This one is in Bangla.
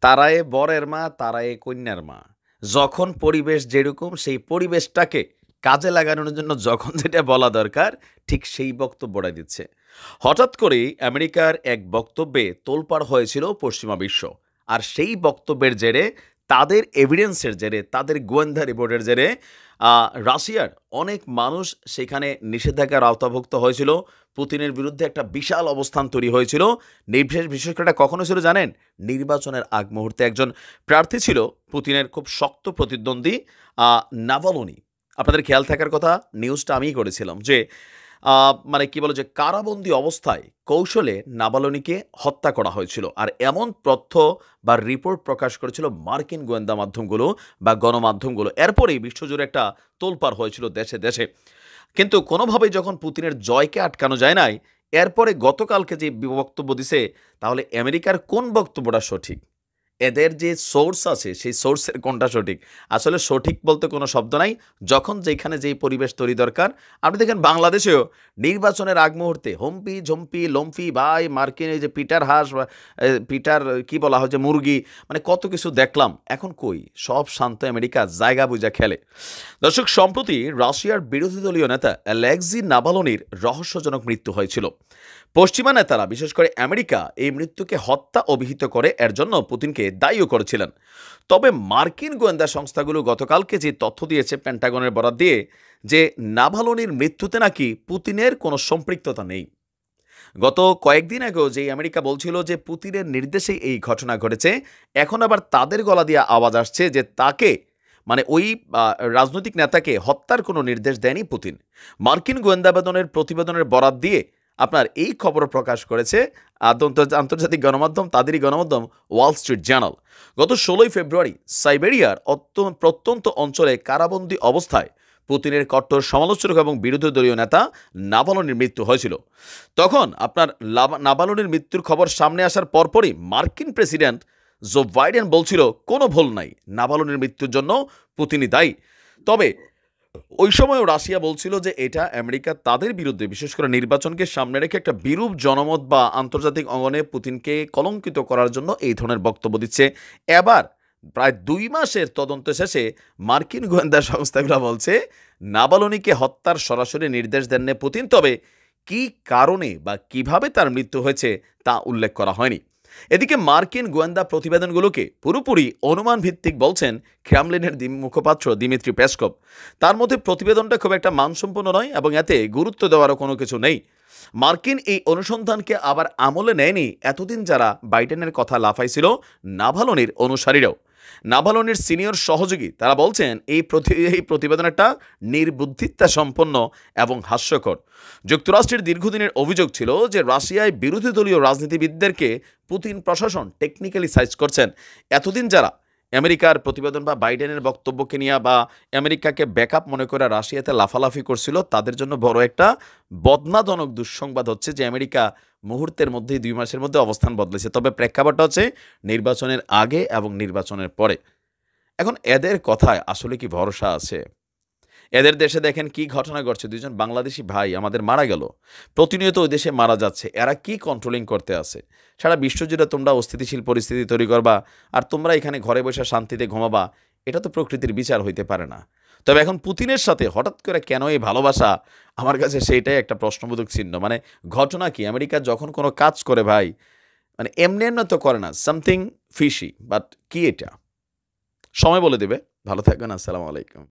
তারায়ে বরের মা, তারায়ে কন্যার মা। যখন পরিবেশ যেরকম সেই পরিবেশটাকে কাজে লাগানোর জন্য যখন যেটা বলা দরকার ঠিক সেই বক্তব্যটা দিচ্ছে। হঠাৎ করেই আমেরিকার এক বক্তব্যে তোলপাড় হয়েছিল পশ্চিমা বিশ্ব। আর সেই বক্তব্যের জেরে তাদের এভিডেন্সের জেরে তাদের গোয়েন্দা রিপোর্টের জেরে রাশিয়ার অনেক মানুষ সেখানে নিষেধাজ্ঞার আওতাভুক্ত হয়েছিল। পুতিনের বিরুদ্ধে একটা বিশাল অবস্থান তৈরি হয়েছিল। বিশেষ করে এটা কখনো ছিল জানেন? নির্বাচনের আগ মুহূর্তে একজন প্রার্থী ছিল পুতিনের খুব শক্ত প্রতিদ্বন্দ্বী নাভালোনি। আপনাদের খেয়াল থাকার কথা, নিউজটা আমিই করেছিলাম যে মানে কি বলে যে কারাবন্দী অবস্থায় কৌশলে নাভালোনিকে হত্যা করা হয়েছিল। আর এমন তথ্য বা রিপোর্ট প্রকাশ করেছিল মার্কিন গোয়েন্দা মাধ্যমগুলো বা গণমাধ্যমগুলো। এরপরেই বিশ্বজুড়ে একটা তোলপাড় হয়েছিল দেশে দেশে। কিন্তু কোনোভাবেই যখন পুতিনের জয়কে আটকানো যায় নাই, এরপরে গতকালকে যে বক্তব্য দিছে, তাহলে আমেরিকার কোন বক্তব্যটা সঠিক? এদের যে সোর্স আছে সেই সোর্সের কোনটা সঠিক? আসলে সঠিক বলতে কোনো শব্দ নাই। যখন যেখানে যেই পরিবেশ তৈরি দরকার, আপনি দেখেন বাংলাদেশেও নির্বাচনের আগ মুহূর্তে হম্পি ঝম্পি লম্ফি ভাই মার্কিন এই যে পিটার হাঁস বা পিটার কি বলা হয় যে মুরগি, মানে কত কিছু দেখলাম। এখন কই? সব শান্ত আমেরিকা জায়গা বুঝা খেলে। দর্শক, সম্প্রতি রাশিয়ার বিরোধী দলীয় নেতা অ্যালেক্সি নাভালোনির রহস্যজনক মৃত্যু হয়েছিল। পশ্চিমা নেতারা বিশেষ করে আমেরিকা এই মৃত্যুকে হত্যা অভিহিত করে এর জন্য পুতিনকে দায়ীও করেছিলেন। তবে মার্কিন গোয়েন্দা সংস্থাগুলো গতকালকে যে তথ্য দিয়েছে পেন্টাগনের বরাত দিয়ে, যে নাভালোনির মৃত্যুতে নাকি পুতিনের কোনো সম্পৃক্ততা নেই। গত কয়েকদিন আগেও যে আমেরিকা বলছিল যে পুতিনের নির্দেশেই এই ঘটনা ঘটেছে, এখন আবার তাদের গলা দিয়ে আওয়াজ আসছে যে তাকে, মানে ওই রাজনৈতিক নেতাকে হত্যার কোনো নির্দেশ দেয়নি পুতিন। মার্কিন গোয়েন্দা প্রতিবেদনের বরাত দিয়ে আপনার এই খবর প্রকাশ করেছে আন্তর্জাতিক গণমাধ্যম, তাদেরই গণমাধ্যম ওয়াল স্ট্রিট জার্নাল। গত 16ই ফেব্রুয়ারি সাইবেরিয়ার প্রত্যন্ত অঞ্চলে কারাবন্দী অবস্থায় পুতিনের কট্টর সমালোচক এবং বিরোধী দলীয় নেতা নাভালোনির মৃত্যু হয়েছিল। তখন আপনার নাভালোনির মৃত্যুর খবর সামনে আসার পরপরই মার্কিন প্রেসিডেন্ট জো বাইডেন বলছিল কোনো ভুল নাই, নাভালোনির মৃত্যুর জন্য পুতিনই দায়ী। তবে ওই সময়ও রাশিয়া বলছিল যে এটা আমেরিকা তাদের বিরুদ্ধে, বিশেষ করে নির্বাচনকে সামনে রেখে একটা বিরূপ জনমত বা আন্তর্জাতিক অঙ্গনে পুতিনকে কলঙ্কিত করার জন্য এই ধরনের বক্তব্য দিচ্ছে। এবার প্রায় 2 মাসের তদন্ত শেষে মার্কিন গোয়েন্দা সংস্থাগুলো বলছে নাভালোনিকে হত্যার সরাসরি নির্দেশ দেননি পুতিন, তবে কি কারণে বা কিভাবে তার মৃত্যু হয়েছে তা উল্লেখ করা হয়নি। এদিকে মার্কিন গোয়েন্দা প্রতিবেদনগুলোকে পুরোপুরি অনুমান ভিত্তিক বলছেন ক্রেমলিনের মুখপাত্র দিমিত্রি পেসকভ। তার মধ্যে প্রতিবেদনটা খুব একটা মানসম্পন্ন নয় এবং এতে গুরুত্ব দেওয়ারও কোনো কিছু নেই। মার্কিন এই অনুসন্ধানকে আবার আমলে নেয়নি এতদিন যারা বাইডেনের কথা লাফাইছিল নাভালোনির অনুসারীরাও। নাভালোনির সিনিয়র সহযোগী তারা বলছেন এই প্রতিবেদনটা নির্বুদ্ধিতা সম্পন্ন এবং হাস্যকর। যুক্তরাষ্ট্রের দীর্ঘদিনের অভিযোগ ছিল যে রাশিয়ায় বিরোধী দলীয় রাজনীতিবিদদেরকে পুতিন প্রশাসন টেকনিক্যালি সাইজ করছেন। এতদিন যারা আমেরিকার প্রতিবেদন বা বাইডেনের বক্তব্যকে নিয়ে বা আমেরিকাকে ব্যাকআপ মনে করে রাশিয়াতে লাফালাফি করছিল, তাদের জন্য বড় একটা বদনাজনক দুঃসংবাদ হচ্ছে যে আমেরিকা মুহূর্তের মধ্যেই 2 মাসের মধ্যে অবস্থান বদলেছে। তবে প্রেক্ষাপটটা হচ্ছে নির্বাচনের আগে এবং নির্বাচনের পরে। এখন এদের কথায় আসলে কি ভরসা আছে? এদের দেশে দেখেন কি ঘটনা ঘটছে, 2জন বাংলাদেশি ভাই আমাদের মারা গেল, প্রতিনিয়ত ওই দেশে মারা যাচ্ছে। এরা কি কন্ট্রোলিং করতে আছে? সারা বিশ্বজুড়ে তোমরা অস্থিতিশীল পরিস্থিতি তৈরি করবা আর তোমরা এখানে ঘরে বসে শান্তিতে ঘুমাবা, এটা তো প্রকৃতির বিচার হইতে পারে না। তবে এখন পুতিনের সাথে হঠাৎ করে কেন এই ভালোবাসা, আমার কাছে সেইটাই একটা প্রশ্নবোধক চিহ্ন। মানে ঘটনা কি? আমেরিকা যখন কোনো কাজ করে ভাই, মানে এমনি এমনি তো করে না, সামথিং ফিশি। বাট কি এটা? সময় বলে দেবে। ভালো থাকবেন। আসসালামু আলাইকুম।